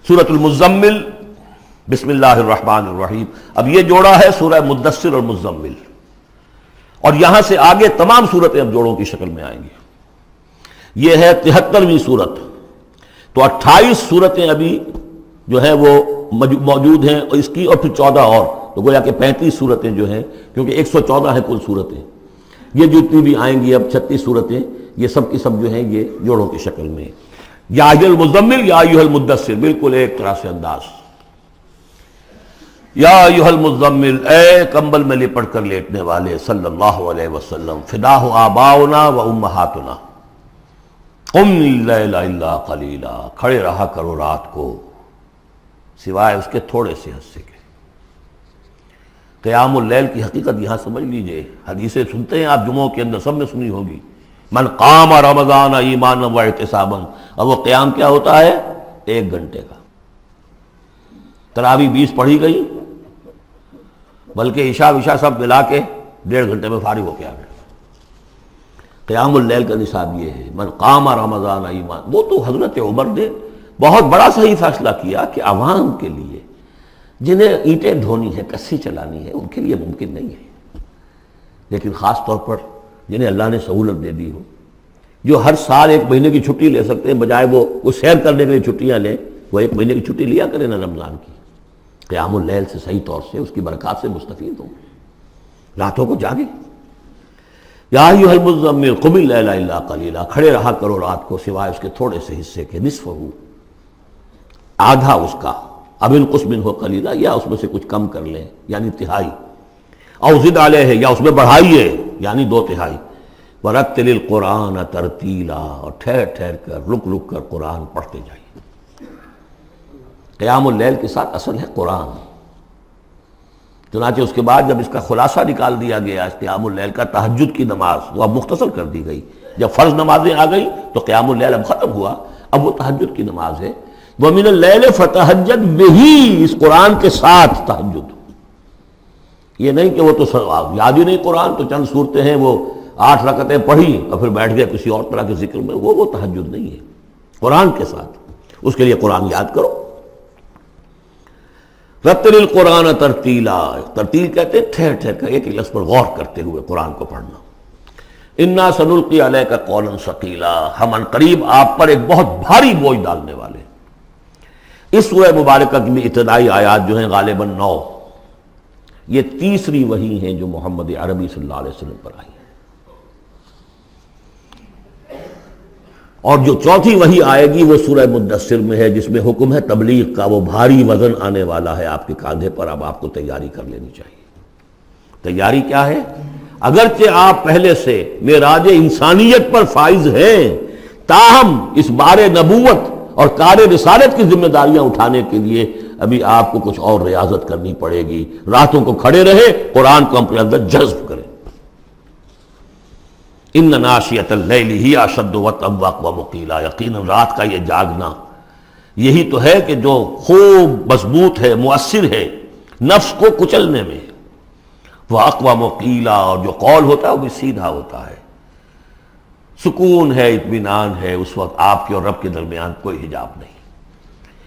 سورۃ المزمل، بسم اللہ الرحمن الرحیم۔ اب یہ جوڑا ہے سورہ مدثر اور مزمل، اور یہاں سے آگے تمام صورتیں اب جوڑوں کی شکل میں آئیں گی۔ یہ ہے 73ویں صورت، تو 28 صورتیں ابھی جو ہے وہ موجود ہیں، اور اس کی اور پھر 14 اور، تو گویا کہ 35 صورتیں جو ہیں، کیونکہ 114 ہیں کل صورتیں، یہ جتنی بھی آئیں گی اب 36 صورتیں، یہ سب کی سب جو ہیں یہ جوڑوں کی شکل میں۔ یا ایھا المزمل یا ایھا المدثر، بالکل ایک طرح سے انداز۔ یا ایھا المزمل، اے کمبل میں لپٹ کر لیٹنے والے، صلی اللہ علیہ وسلم، فداہ آباؤنا و امہاتنا، قم اللیل الا قلیلا، کھڑے رہا کرو رات کو سوائے اس کے تھوڑے سے حصے کے۔ قیام اللیل کی حقیقت یہاں سمجھ لیجئے، حدیثیں سنتے ہیں آپ جمعوں کے اندر، سب نے سنی ہوگی، من قام رمضان ایمانا و احتسابا، اور وہ قیام کیا ہوتا ہے؟ 1 گھنٹے کا۔ تراویح 20 پڑھی گئی، بلکہ عشاء وشاء سب ملا کے 1.5 گھنٹے میں فارغ ہو کے آ گئے۔ قیام اللیل کا نصاب یہ ہے، من قام رمضان ایمان۔ وہ تو حضرت عمر نے بہت بڑا صحیح فیصلہ کیا کہ عوام کے لیے جنہیں اینٹیں ڈھونی ہے، کسی چلانی ہے، ان کے لیے ممکن نہیں ہے، لیکن خاص طور پر جنہیں اللہ نے سہولت دے دی ہو، جو ہر سال 1 مہینے کی چھٹی لے سکتے ہیں، بجائے وہ سیر کرنے کے لیے چھٹیاں لیں، وہ 1 مہینے کی چھٹی لیا کریں نا رمضان کی، قیام اللیل سے صحیح طور سے اس کی برکات سے مستفید ہوں، راتوں کو جاگیں۔ یا ایھا المزمل قم اللیل الا قلیلا، کھڑے رہا کرو رات کو سوائے اس کے تھوڑے سے حصے کے، نصفہ، آدھا اس کا، اب انقص منہ قلیلا، یا اس میں سے کچھ کم کر لیں یعنی تہائی، او زد علیہ، یا اس میں بڑھائیے یعنی 2/3، ورتل القرآن ترتیلا، اور ٹھہر ٹھہر کر رک رک کر قرآن پڑھتے جائیے۔ قیام اللیل کے ساتھ اصل ہے قرآن، چنانچہ اس کے بعد جب اس کا خلاصہ نکال دیا گیا اس قیام اللیل کا، تہجد کی نماز وہ اب مختصر کر دی گئی، جب فرض نمازیں آ گئی تو قیام اللیل اب ختم ہوا، اب وہ تہجد کی نماز ہے۔ وَمِنَ اللَّيْلِ فَتَہجد بِهِ، اس قرآن کے ساتھ تہجد، یہ نہیں کہ وہ تو یاد ہی نہیں قرآن، تو چند صورتیں ہیں وہ 8 رکعتیں پڑھی اور پھر بیٹھ گئے کسی اور طرح کے ذکر میں، وہ تہجد نہیں ہے، قرآن کے ساتھ، اس کے لیے قرآن یاد کرو۔ رتل القرآن ترتیلا، ترتیل کہتے ہیں ٹھہر ٹھہر کر ایک لفظ پر غور کرتے ہوئے قرآن کو پڑھنا۔ انا سنلقی علیک قولا ثقیلا، ہم ان قریب آپ پر ایک بہت بھاری بوجھ ڈالنے والے۔ اس سورہ مبارکہ کی ابتدائی آیات جو ہیں غالباً 9، یہ تیسری وحی ہیں جو محمد عربی صلی اللہ علیہ وسلم پر آئی ہیں، اور جو چوتھی وحی آئے گی وہ سورہ مدثر میں ہے، جس میں حکم ہے تبلیغ کا، وہ بھاری وزن آنے والا ہے آپ کے کاندھے پر، اب آپ کو تیاری کر لینی چاہیے۔ تیاری کیا ہے؟ اگرچہ آپ پہلے سے معراج انسانیت پر فائز ہیں، تاہم اس بار نبوت اور کار رسالت کی ذمہ داریاں اٹھانے کے لیے ابھی آپ کو کچھ اور ریاضت کرنی پڑے گی۔ راتوں کو کھڑے رہے، قرآن کو اپنے اندر جذب کریں۔ ان ناشیۃ اللیل ہی اشد وطئا واقوم قیلا، یقیناً رات کا یہ جاگنا یہی تو ہے کہ جو خوب مضبوط ہے، مؤثر ہے نفس کو کچلنے میں، وہ اقوام قیلا، اور جو قول ہوتا ہے وہ بھی سیدھا ہوتا ہے، سکون ہے، اطمینان ہے، اس وقت آپ کے اور رب کے درمیان کوئی حجاب نہیں۔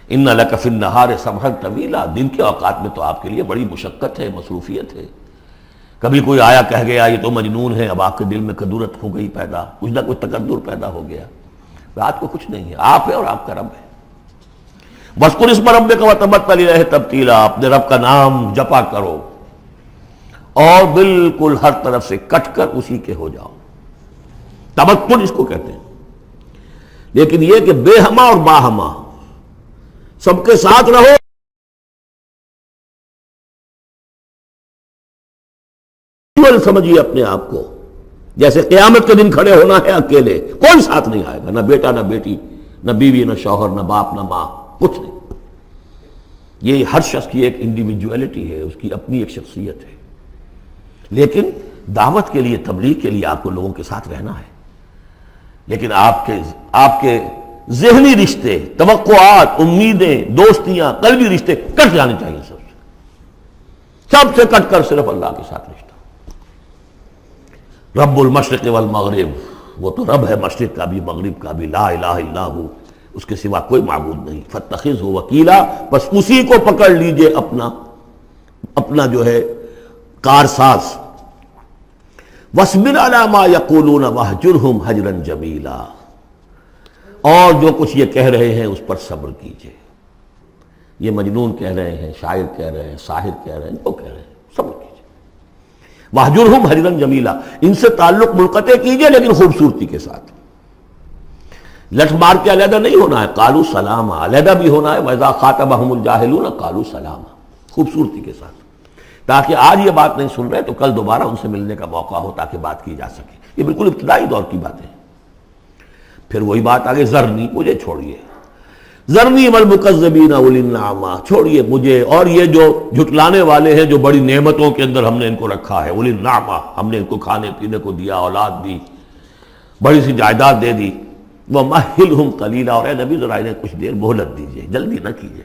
ان لک فی النہار سبحا طویلا، دن کے اوقات میں تو آپ کے لیے بڑی مشقت ہے، مصروفیت ہے۔ کبھی کوئی آیا کہہ گیا یہ تو مجنون ہے، اب آپ کے دل میں کدورت ہو گئی پیدا، کچھ نہ کچھ تکدر پیدا ہو گیا۔ رات کو کچھ نہیں ہے، آپ ہے اور آپ کا رب ہے۔ وَاذْكُرِ اسْمَ رَبِّكَ وَتَبَتَّلْ إِلَيْهِ تَبْتِيلًا، اپنے رب کا نام جپا کرو اور بالکل ہر طرف سے کٹ کر اسی کے ہو جاؤ۔ تبتل اس کو کہتے ہیں، لیکن یہ کہ بے ہما اور باہما سب کے ساتھ رہو، سمجھیے اپنے آپ کو جیسے قیامت کے دن کھڑے ہونا ہے اکیلے، کوئی ساتھ نہیں آئے گا، نہ بیٹا نہ بیٹی، نہ بیوی نہ شوہر، نہ باپ نہ ماں، کچھ نہیں۔ یہ ہر شخص کی ایک انڈیویجویلٹی ہے، اس کی اپنی ایک شخصیت ہے، لیکن دعوت کے لیے، تبلیغ کے لیے آپ کو لوگوں کے ساتھ رہنا ہے، لیکن آپ کے ذہنی رشتے، توقعات، امیدیں، دوستیاں، قلبی رشتے کٹ جانے چاہیے، سب سے کٹ کر صرف اللہ کے ساتھ رشتہ۔ رب المشرق والمغرب، وہ تو رب ہے مشرق کا بھی مغرب کا بھی، لا الہ الا ہو، اس کے سوا کوئی معبود نہیں. فاتخذہ وکیلا، بس اسی کو پکڑ لیجئے اپنا جو ہے کارساز. واصبر علی ما یقولون واہجرہم ہجرا جمیلا، اور جو کچھ یہ کہہ رہے ہیں اس پر صبر کیجئے. یہ مجنون کہہ رہے ہیں، شاعر کہہ رہے ہیں، ساحر کہہ رہے ہیں، جو کہہ رہے ہیں صبر کیجئے. واہجرہم ہجرا جمیلا، ان سے تعلق منقطع کیجئے لیکن خوبصورتی کے ساتھ. لٹ مار کے علیحدہ نہیں ہونا ہے، قالوا سلاما، علیحدہ بھی ہونا ہے. وَإِذَا خَاطَبَهُمُ الْجَاهِلُونَ قَالُوا سَلَامًا، خوبصورتی کے ساتھ، تاکہ آج یہ بات نہیں سن رہے تو کل دوبارہ ان سے ملنے کا موقع ہو تاکہ بات کی جا سکے. یہ بالکل ابتدائی دور کی باتیں ہیں. پھر وہی بات آگے، ذرنی، مجھے چھوڑیے، ذرنی والمکذبین اولی النعمہ، چھوڑیے مجھے اور یہ جو جھٹلانے والے ہیں جو بڑی نعمتوں کے اندر ہم نے ان کو رکھا ہے. اولی النعمہ، ہم نے ان کو کھانے پینے کو دیا، اولاد دی، بڑی سی جائیداد دے دی. وَمَهِّلْهُمْ قَلِيلًا، اور اے نبی ذرا انہیں کچھ دیر مہلت دیجیے، جلدی نہ کیجیے.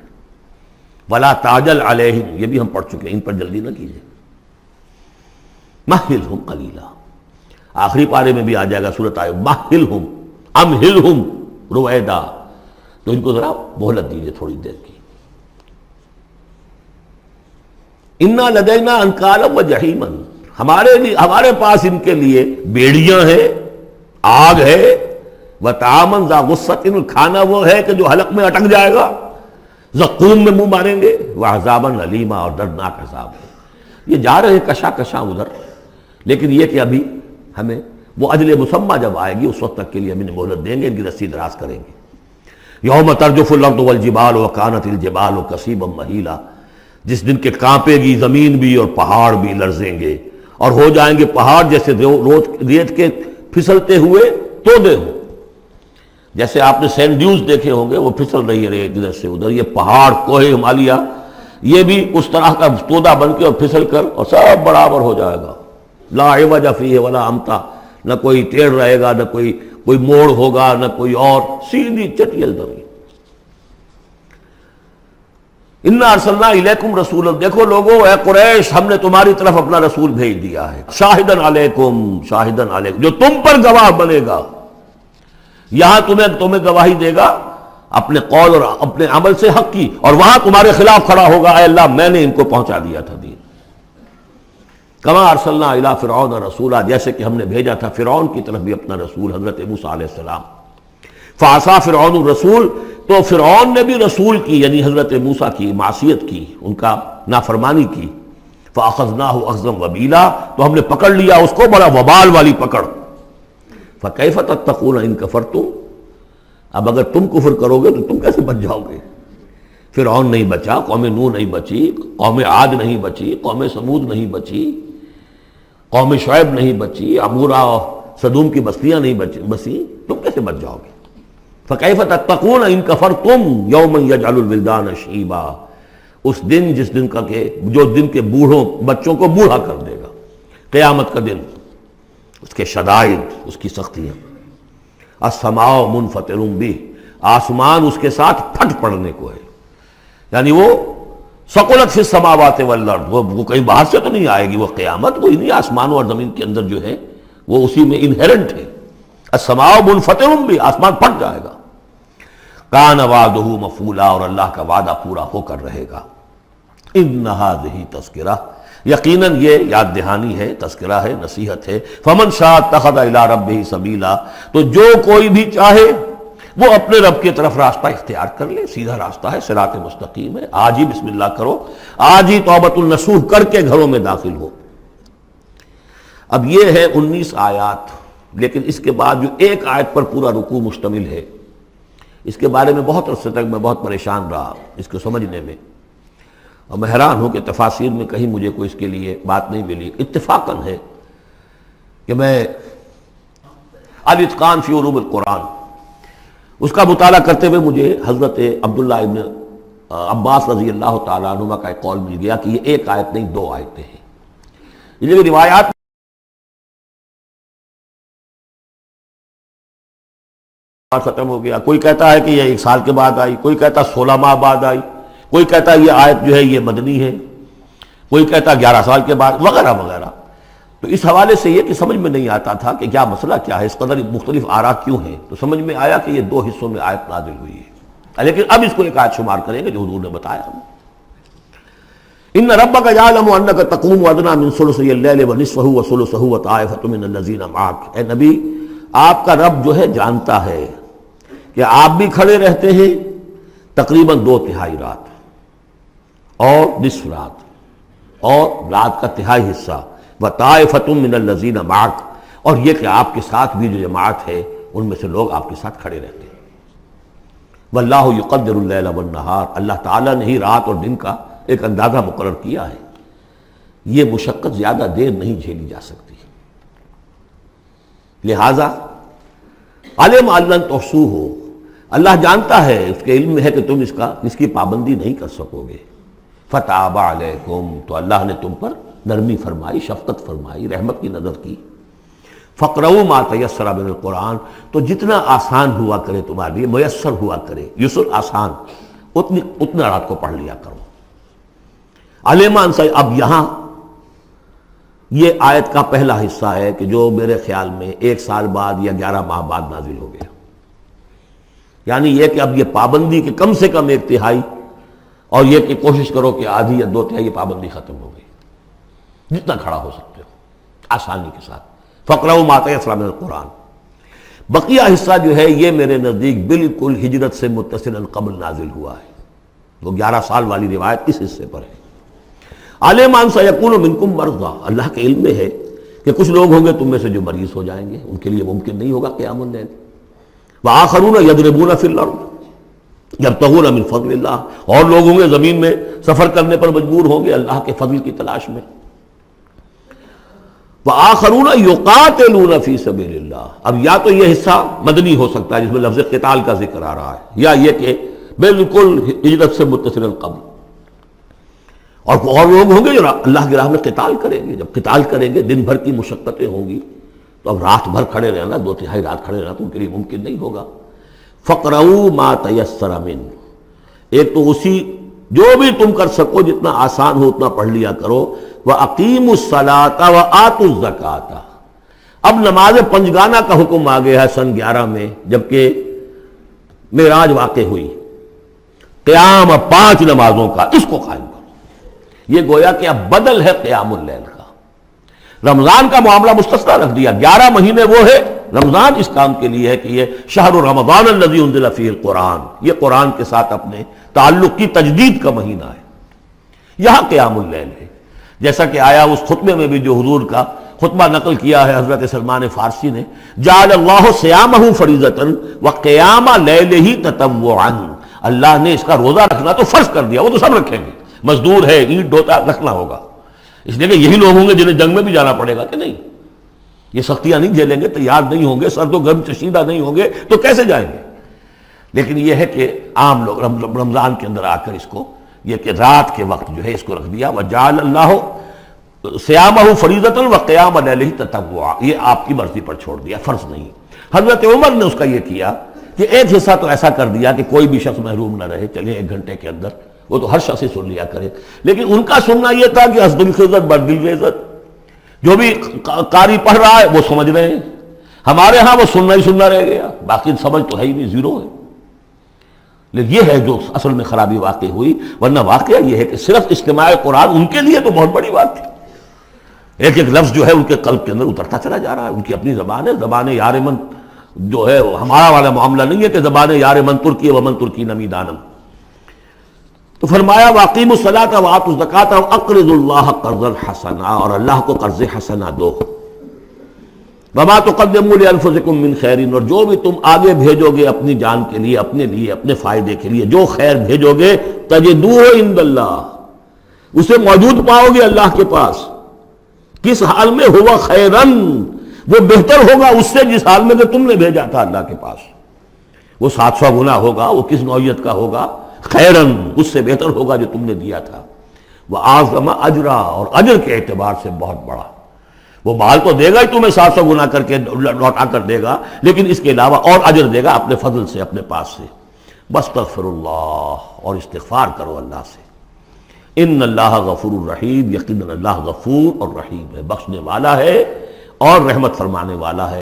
وَلَا تَعْجَلْ عَلَيْهِمْ، یہ بھی ہم پڑھ چکے ہیں، ان پر جلدی نہ کیجیے. مَهِّلْهُمْ قَلِيلًا، آخری پارے میں بھی آ جائے گا سورۃ آئے مَهِّلْهُمْ أَمْهِلْهُمْ رُوَیدًا، تو ان کو ذرا مہلت دیجیے تھوڑی دیر کی. اِنَّا لَدَيْنَا أَنْكَالًا وَجَحِيمًا، ہمارے پاس ان کے لیے بیڑیاں ہیں، آگ ہے. وَطَعَامًا ذَا غُصَّةٍ، کھانا وہ ہے کہ جو حلق میں اٹک جائے گا، زقوم میں منہ ماریں گے. وَعَذَابًا أَلِيمًا، اور دردناک عذاب ہے. یہ جا رہے ہیں کشا کشا ادھر، لیکن یہ کہ ابھی ہمیں وہ اجل مسمى جب آئے گی اس وقت تک کے لیے ہم انہیں مہلت دیں گے، ان کی رسی دراز کریں گے. یوم ترجف الارض والجبال وکانت الجبال کثیبا مہیلا، جس دن کے کانپے گی زمین بھی اور پہاڑ بھی لرزیں گے، اور ہو جائیں گے پہاڑ جیسے ریت کے پھسلتے ہوئے تودے ہوں. جیسے آپ نے سینڈ ڈیوز دیکھے ہوں گے، وہ پھسل رہی ہے ادھر سے ادھر. یہ پہاڑ کوہ ہمالیہ یہ بھی اس طرح کا تودا بن کے اور پھسل کر اور سب برابر ہو جائے گا. لا عوج فیہ ولا امتا، نہ کوئی ٹیڑھ رہے گا، نہ کوئی موڑ ہوگا، نہ کوئی اور، سیدھی چٹیل زمین. انا ارسلنا الیکم رسولا، دیکھو لوگوں، اے قریش، ہم نے تمہاری طرف اپنا رسول بھیج دیا ہے. شاہدن علیکم، شاہدن علیکم، جو تم پر گواہ بنے گا. یہاں تمہیں گواہی دے گا اپنے قول اور اپنے عمل سے حق کی، اور وہاں تمہارے خلاف کھڑا ہوگا، اے اللہ میں نے ان کو پہنچا دیا تھا دین. کما ارسلنا الی فرعون رسولا، جیسے کہ ہم نے بھیجا تھا فرعون کی طرف بھی اپنا رسول حضرت موسیٰ علیہ السلام. فعصا فرعون الرسول، تو فرعون نے بھی رسول کی یعنی حضرت موسیٰ کی معصیت کی، ان کا نافرمانی کی. فاخذناہ اخذا وبیلا، تو ہم نے پکڑ لیا اس کو بڑا وبال والی پکڑ. فکیف تتقون ان کفرتم، اب اگر تم کفر کرو گے تو تم کیسے بچ جاؤ گے. فرعون نہیں بچا، قوم نوح نہیں بچی، قوم عاد نہیں بچی، قوم سمود نہیں بچی، قوم شعیب نہیں بچی، عمورہ اور صدوم کی بستیاں نہیں بسی، تم کیسے بچ جاؤ گے. فکیف تتقون ان کفرتم یوما یجعل الولدان شیبا، اس دن جس دن کا کہ جو دن کے بوڑھوں بچوں کو بوڑھا کر دے گا، قیامت کا دن، اس کے شدائد، اس کی سختیاں. السماء منفطر بہ، آسمان اس کے ساتھ پھٹ پڑنے کو ہے، یعنی وہ ثقلت فی السماوات والارض، وہ کہیں باہر سے تو نہیں آئے گی، وہ قیامت وہ انہی آسمانوں اور زمین کے اندر جو ہے وہ اسی میں انہیرنٹ ہے. السماء منفطر بہ، آسمان پھٹ جائے گا. کان وعدہ مفعولا، اور اللہ کا وعدہ پورا ہو کر رہے گا. ان ھذہ تذکرہ، یقیناً یہ یاد دہانی ہے، تذکرہ ہے، نصیحت ہے. فمن شاء اتخذ الی ربہ سبیلا، تو جو کوئی بھی چاہے وہ اپنے رب کی طرف راستہ اختیار کر لے، سیدھا راستہ ہے، صراط مستقیم ہے. آج ہی بسم اللہ کرو، آج ہی توبۃ النصوح کر کے گھروں میں داخل ہو. اب یہ ہے 19 آیات، لیکن اس کے بعد جو ایک آیت پر پورا رکوع مشتمل ہے، اس کے بارے میں بہت عرصے تک میں بہت پریشان رہا اس کو سمجھنے میں، اور میں حیران ہوں کہ تفاسیر میں کہیں مجھے کوئی اس کے لیے بات نہیں ملی. اتفاقاً ہے کہ میں الاتقان فی علوم القرآن اس کا مطالعہ کرتے ہوئے مجھے حضرت عبداللہ ابن عباس رضی اللہ تعالیٰ عنہما کا ایک قول مل گیا کہ یہ ایک آیت نہیں 2 آیتیں ہیں. یہ جو روایات ختم ہو گیا، کوئی کہتا ہے کہ یہ 1 سال کے بعد آئی، کوئی کہتا 16 ماہ بعد آئی، کوئی کہتا یہ آیت جو ہے یہ مدنی ہے، کوئی کہتا 11 سال کے بعد، وغیرہ وغیرہ. تو اس حوالے سے یہ کہ سمجھ میں نہیں آتا تھا کہ کیا مسئلہ کیا ہے، اس قدر مختلف آراء کیوں ہیں. تو سمجھ میں آیا کہ یہ 2 حصوں میں آیت نازل ہوئی ہے. لیکن اب اس کو ایک آیت شمار کریں گے جو حضور نے بتایا ہمیں. ان ربک یعلم انک تقوم ادنی من ثلثی اللیل ونصفہ وثلثہ وطائفۃ من الذین معک. اے نبی، آپ کا رب جو ہے جانتا ہے کہ آپ بھی کھڑے رہتے ہیں تقریباً 2/3 رات اور نصف رات اور رات کا تہائی حصہ، وطائفۃ من الذین معک، اور یہ کہ آپ کے ساتھ بھی جو جماعت ہے ان میں سے لوگ آپ کے ساتھ کھڑے رہتے ہیں. واللہ یقدر اللیل والنہار، اللہ تعالیٰ نے ہی رات اور دن کا ایک اندازہ مقرر کیا ہے. یہ مشقت زیادہ دیر نہیں جھیلی جا سکتی. لہذا علم ان لن تحصوہ، اللہ جانتا ہے، اس کے علم میں ہے کہ تم اس کی پابندی نہیں کر سکو گے. فتاب علیکم، تو اللہ نے تم پر نرمی فرمائی، شفقت فرمائی، رحمت کی نظر کی. فقرؤوا ما تیسر من القرآن، تو جتنا آسان ہوا کرے تمہارے لیے، میسر ہوا کرے، یسر آسان، اتنا رات کو پڑھ لیا کرو. علیمان سے اب یہاں یہ آیت کا پہلا حصہ ہے کہ جو میرے خیال میں 1 سال بعد یا 11 ماہ بعد نازل ہو گیا. یعنی یہ کہ اب یہ پابندی کے کم سے کم 1/3، اور یہ کہ کوشش کرو کہ آدھی یا 2/3 پابندی ختم ہو گئی، جتنا کھڑا ہو سکتے ہو آسانی کے ساتھ. فقرؤوا ما تیسر من القرآن. بقیہ حصہ جو ہے یہ میرے نزدیک بالکل ہجرت سے متصل قبل نازل ہوا ہے. وہ 11 سال والی روایت اس حصے پر ہے. عالم ان سیکون منکم مرضی، اللہ کے علم میں ہے کہ کچھ لوگ ہوں گے تم میں سے جو مریض ہو جائیں گے، ان کے لیے ممکن نہیں ہوگا قیام اللیل. وآخرون یضربون فی الارض یبتغون من فضل اللہ، اور لوگ ہوں گے زمین میں سفر کرنے پر مجبور ہوں گے اللہ کے فضل کی تلاش میں. وآخرون یقاتلون فی سبیل اللہ، اب یا تو یہ حصہ مدنی ہو سکتا ہے جس میں لفظ قتال کا ذکر آ رہا ہے، یا یہ کہ بالکل ہجرت سے متصل قبل. اور لوگ ہوں گے جو اللہ کی راہ میں قتال کریں گے. جب قتال کریں گے دن بھر کی مشقتیں ہوں گی، تو اب رات بھر کھڑے رہنا، 2/3 رات کھڑے رہنا تو ان کے لیے ممکن نہیں ہوگا. فقرؤوا ما تیسر من، ایک تو اسی جو بھی تم کر سکو جتنا آسان ہو اتنا پڑھ لیا کرو. وَأَقِيمُوا الصَّلَاةَ وَآتُوا الزَّكَاةَ. اب نماز پنجگانہ کا حکم آ گیا ہے سن 11 میں، جبکہ معراج واقع ہوئی. قیام 5 نمازوں کا، اس کو قائم کرو. یہ گویا کہ اب بدل ہے قیام اللیل کا. رمضان کا معاملہ مستثنیٰ رکھ دیا. 11 مہینے وہ ہے، رمضان اس کام کے لیے ہے کہ یہ شہر رمضان الذی انزل فیہ القرآن، یہ قرآن کے ساتھ اپنے تعلق کی تجدید کا مہینہ ہے. یہاں قیام اللیل ہے، جیسا کہ آیا اس خطبے میں بھی جو حضور کا خطبہ نقل کیا ہے حضرت سلمان فارسی نے، جعل اللہ صیامہ فریضۃ وقیام لیلہ تطوعا. اللہ نے اس کا روزہ رکھنا تو فرض کر دیا، وہ تو سب رکھیں گے، مزدور ہے، اینٹ ڈھوتا رکھنا ہوگا. اس لیے کہ یہی لوگ ہوں گے جنہیں جنگ میں بھی جانا پڑے گا کہ نہیں. یہ سختیاں نہیں جھیلیں گے، تیار نہیں ہوں گے، سرد و گرم چشیدہ نہیں ہوں گے تو کیسے جائیں گے. لیکن یہ ہے کہ عام لوگ رمضان کے اندر آ کر اس کو یہ کہ رات کے وقت جو ہے اس کو رکھ دیا. وجعل اللہ صیامہ فریضۃ وقیام لیلہ تطوعا، یہ آپ کی مرضی پر چھوڑ دیا، فرض نہیں. حضرت عمر نے اس کا یہ کیا کہ ایک حصہ تو ایسا کر دیا کہ کوئی بھی شخص محروم نہ رہے، چلے 1 گھنٹے کے اندر وہ تو ہر شخص سے سن لیا کرے. لیکن ان کا سننا یہ تھا کہ حسب الخزت بر بالغیظت، جو بھی قاری پڑھ رہا ہے وہ سمجھ رہے ہیں. ہمارے ہاں وہ سننا ہی سننا رہ گیا، باقی سمجھ تو ہے ہی نہیں، زیرو ہے. لیکن یہ ہے جو اصل میں خرابی واقع ہوئی. ورنہ واقعہ یہ ہے کہ صرف استماع قرآن ان کے لیے تو بہت بڑی بات تھی. ایک ایک لفظ جو ہے ان کے قلب کے اندر اترتا چلا جا رہا ہے. ان کی اپنی زبان ہے، زبان یار من جو ہے ہمارا والا معاملہ نہیں ہے کہ زبان یار من ترکی ومن ترکی نمی دانم. تو فرمایا واقیموا الصلاۃ وآتوا الزکاۃ واقرضوا اللہ قرضا حسنا، اور اللہ کو قرض حسنا دو. وما تقدموا لانفسکم من خیر، اور جو بھی تم آگے بھیجو گے اپنی جان کے لیے، اپنے لیے، اپنے فائدے کے لیے، جو خیر بھیجو گے تجدوہ عند اللہ، اسے موجود پاؤ گے اللہ کے پاس. کس حال میں؟ ہوا خیرن، وہ بہتر ہوگا اس سے جس حال میں کہ تم نے بھیجا تھا اللہ کے پاس. وہ 700 گنا ہوگا، وہ کس نوعیت کا ہوگا؟ خیرن، اس سے بہتر ہوگا جو تم نے دیا تھا. وَأَعْظَمَ أَجْرًا، اور اجر کے اعتبار سے بہت بڑا. وہ مال تو دے گا ہی تمہیں 700 گنا کر کے لوٹا کر دے گا، لیکن اس کے علاوہ اور اجر دے گا اپنے فضل سے، اپنے پاس سے. بستغفر اللہ، اور استغفار کرو اللہ سے. ان اللہ غفور الرحیم، یقیناً اللہ غفور اور رحیم ہے، بخشنے والا ہے اور رحمت فرمانے والا ہے.